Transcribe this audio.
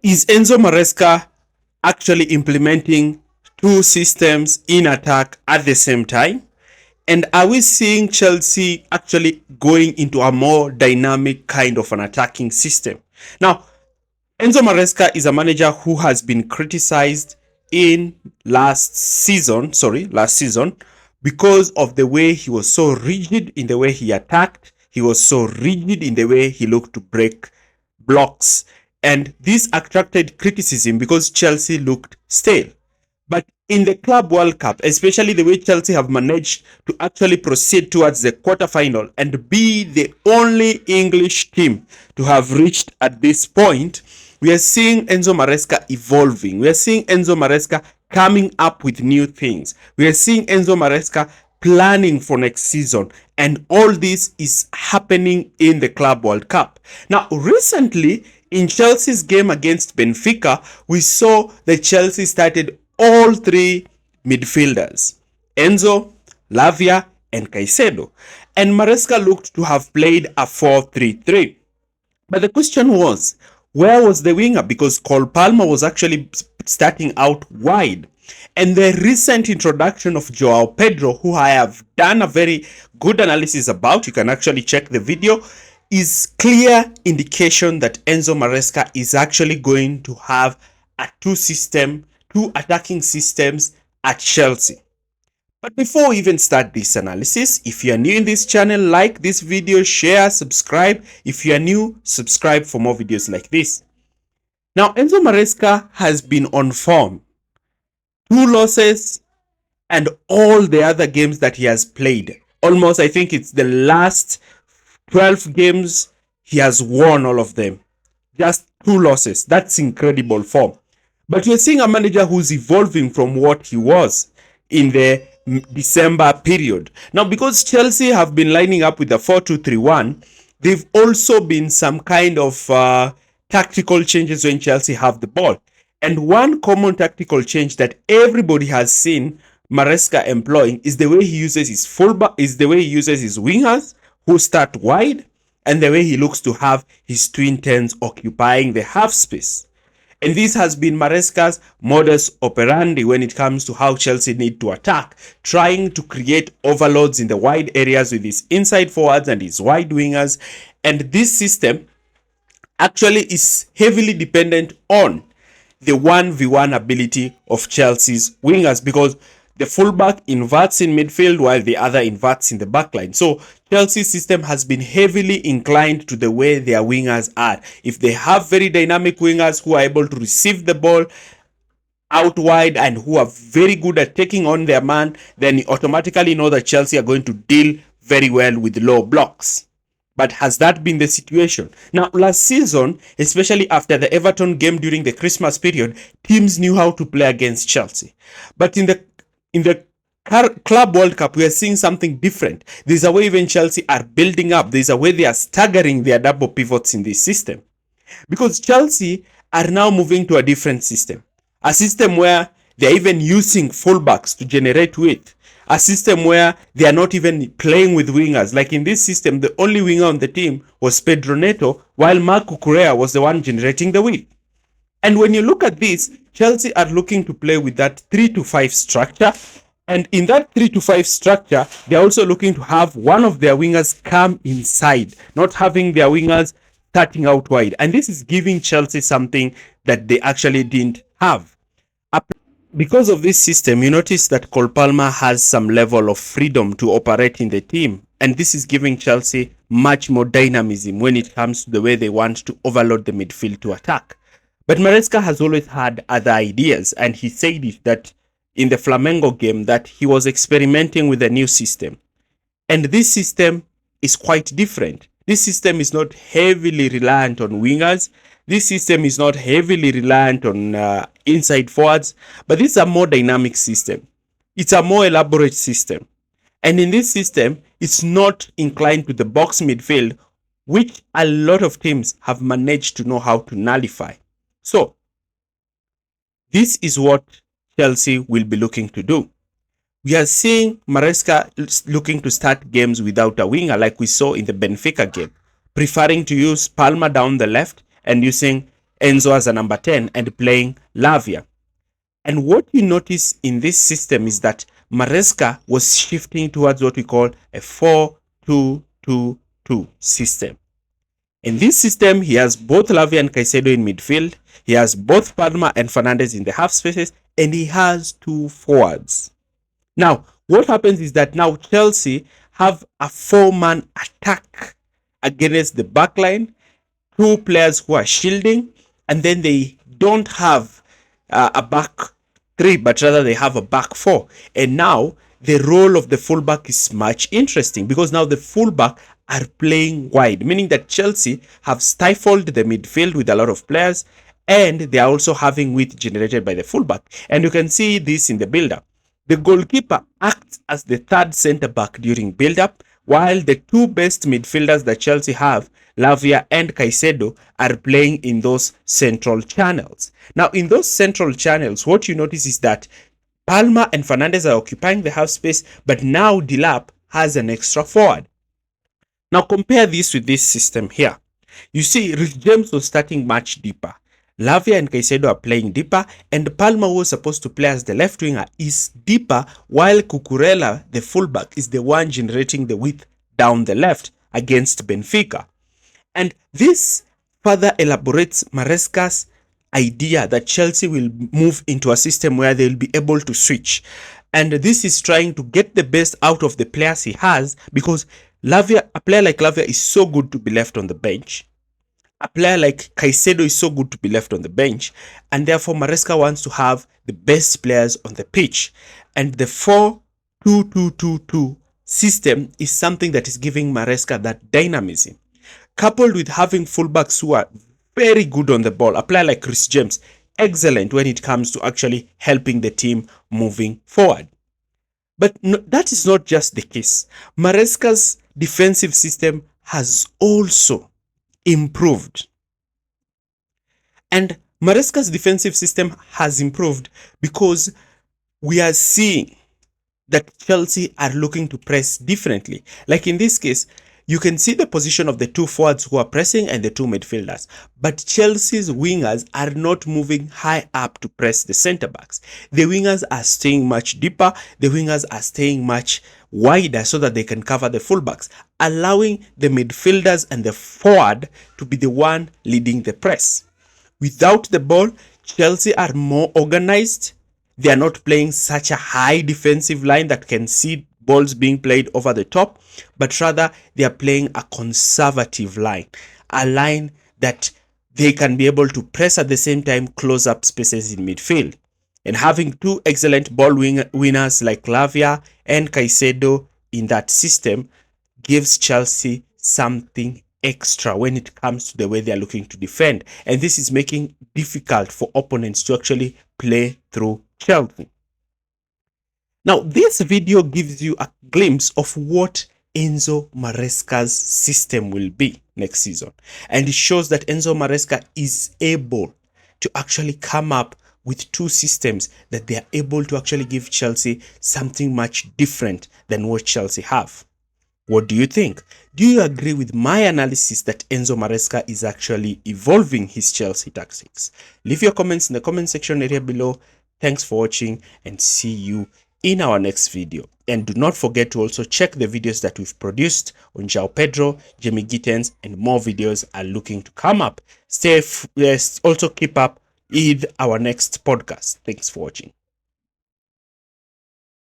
Is Enzo Maresca actually implementing two systems in attack at the same time? And are we seeing Chelsea actually going into a more dynamic kind of an attacking system? Now, Enzo Maresca is a manager who has been criticized in last season, because of the way he was so rigid in the way he attacked. He was so rigid in the way he looked to break blocks. And this attracted criticism because Chelsea looked stale. But in the Club World Cup, especially the way Chelsea have managed to actually proceed towards the quarterfinal and be the only English team to have reached at this point, we are seeing Enzo Maresca evolving. We are seeing Enzo Maresca coming up with new things. We are seeing Enzo Maresca planning for next season. And all this is happening in the Club World Cup. Now, recently, in Chelsea's game against Benfica, we saw that Chelsea started all three midfielders, Enzo, Lavia, and Caicedo. And Maresca looked to have played a 4-3-3. But the question was, where was the winger? Because Cole Palmer was actually starting out wide. And the recent introduction of Joao Pedro, who I have done a very good analysis about, you can actually check the video, is clear indication that Enzo Maresca is actually going to have a two attacking systems at Chelsea. But before we even start this analysis, if you are new in this channel, like this video, share, subscribe. If you are new, subscribe for more videos like this. Now, Enzo Maresca has been on form. 2 losses and all the other games that he has played. Almost, I think it's the last 12 games, he has won all of them. Just 2 losses. That's incredible form. But you're seeing a manager who's evolving from what he was in the December period. Now, because Chelsea have been lining up with the 4-2-3-1, they've also been some kind of tactical changes when Chelsea have the ball. And one common tactical change that everybody has seen Maresca employing is the way he uses his fullback, is the way he uses his wingers who start wide, and the way he looks to have his twin tens occupying the half space. And this has been Maresca's modus operandi when it comes to how Chelsea need to attack, trying to create overloads in the wide areas with his inside forwards and his wide wingers. And this system actually is heavily dependent on the 1v1 ability of Chelsea's wingers, because the fullback inverts in midfield while the other inverts in the backline. So Chelsea's system has been heavily inclined to the way their wingers are. If they have very dynamic wingers who are able to receive the ball out wide and who are very good at taking on their man, then you automatically know that Chelsea are going to deal very well with low blocks. But has that been the situation? Now, last season, especially after the Everton game during the Christmas period, teams knew how to play against Chelsea. But in the Club World Cup, we are seeing something different. There's a way even Chelsea are building up. There's a way they are staggering their double pivots in this system. Because Chelsea are now moving to a different system. A system where they're even using fullbacks to generate width. A system where they are not even playing with wingers. Like in this system, the only winger on the team was Pedro Neto, while Marco Correa was the one generating the width. And when you look at this, Chelsea are looking to play with that 3-5 structure. And in that 3-5 structure, they're also looking to have one of their wingers come inside, not having their wingers starting out wide. And this is giving Chelsea something that they actually didn't have. Because of this system, you notice that Cole Palmer has some level of freedom to operate in the team. And this is giving Chelsea much more dynamism when it comes to the way they want to overload the midfield to attack. But Maresca has always had other ideas, and he said it that in the Flamengo game that he was experimenting with a new system. And this system is quite different. This system is not heavily reliant on wingers. This system is not heavily reliant on inside forwards, but this is a more dynamic system. It's a more elaborate system. And in this system, it's not inclined to the box midfield, which a lot of teams have managed to know how to nullify. So, this is what Chelsea will be looking to do. We are seeing Maresca looking to start games without a winger, like we saw in the Benfica game, preferring to use Palmer down the left and using Enzo as a number 10 and playing Lavia. And what you notice in this system is that Maresca was shifting towards what we call a 4-2-2-2 system. In this system, he has both Lavia and Caicedo in midfield. He has both Palma and Fernandes in the half spaces, and he has two forwards. Now, what happens is that now Chelsea have a 4-man attack against the backline, two players who are shielding, and then they don't have a back three, but rather they have a back four. And now the role of the fullback is much interesting because now the fullback are playing wide, meaning that Chelsea have stifled the midfield with a lot of players, and they are also having width generated by the fullback. And you can see this in the build-up. The goalkeeper acts as the third centre back during build-up, while the two best midfielders that Chelsea have, Lavia and Caicedo, are playing in those central channels. Now, in those central channels, what you notice is that Palma and Fernandes are occupying the half space, but now Delap has an extra forward. Now, compare this with this system here. You see, Rich James was starting much deeper. Lavia and Caicedo are playing deeper, and Palma, who was supposed to play as the left winger, is deeper, while Cucurella, the fullback, is the one generating the width down the left against Benfica. And this further elaborates Maresca's idea that Chelsea will move into a system where they'll be able to switch. And this is trying to get the best out of the players he has, because Lavia, a player like Lavia is so good to be left on the bench. A player like Caicedo is so good to be left on the bench, and therefore Maresca wants to have the best players on the pitch. And the 4-2-2-2-2 system is something that is giving Maresca that dynamism, coupled with having fullbacks who are very good on the ball. A player like Chris James, excellent when it comes to actually helping the team moving forward. But no, that is not just the case. Maresca's defensive system has also improved. And Maresca's defensive system has improved because we are seeing that Chelsea are looking to press differently. Like in this case, you can see the position of the two forwards who are pressing and the two midfielders. But Chelsea's wingers are not moving high up to press the centre backs. The wingers are staying much deeper. The wingers are staying much wider so that they can cover the fullbacks, allowing the midfielders and the forward to be the one leading the press. Without the ball, Chelsea are more organized. They are not playing such a high defensive line that can see balls being played over the top, but rather they are playing a conservative line, a line that they can be able to press at the same time, close up spaces in midfield. And having two excellent ball winners like Lavia and Caicedo in that system gives Chelsea something extra when it comes to the way they are looking to defend. And this is making it difficult for opponents to actually play through Chelsea. Now, this video gives you a glimpse of what Enzo Maresca's system will be next season. And it shows that Enzo Maresca is able to actually come up with two systems that they are able to actually give Chelsea something much different than what Chelsea have. What do you think? Do you agree with my analysis that Enzo Maresca is actually evolving his Chelsea tactics? Leave your comments in the comment section area below. Thanks for watching, and see you in our next video. And do not forget to also check the videos that we've produced on João Pedro, Jamie Gittens, and more videos are looking to come up. Also keep up with our next podcast. Thanks for watching.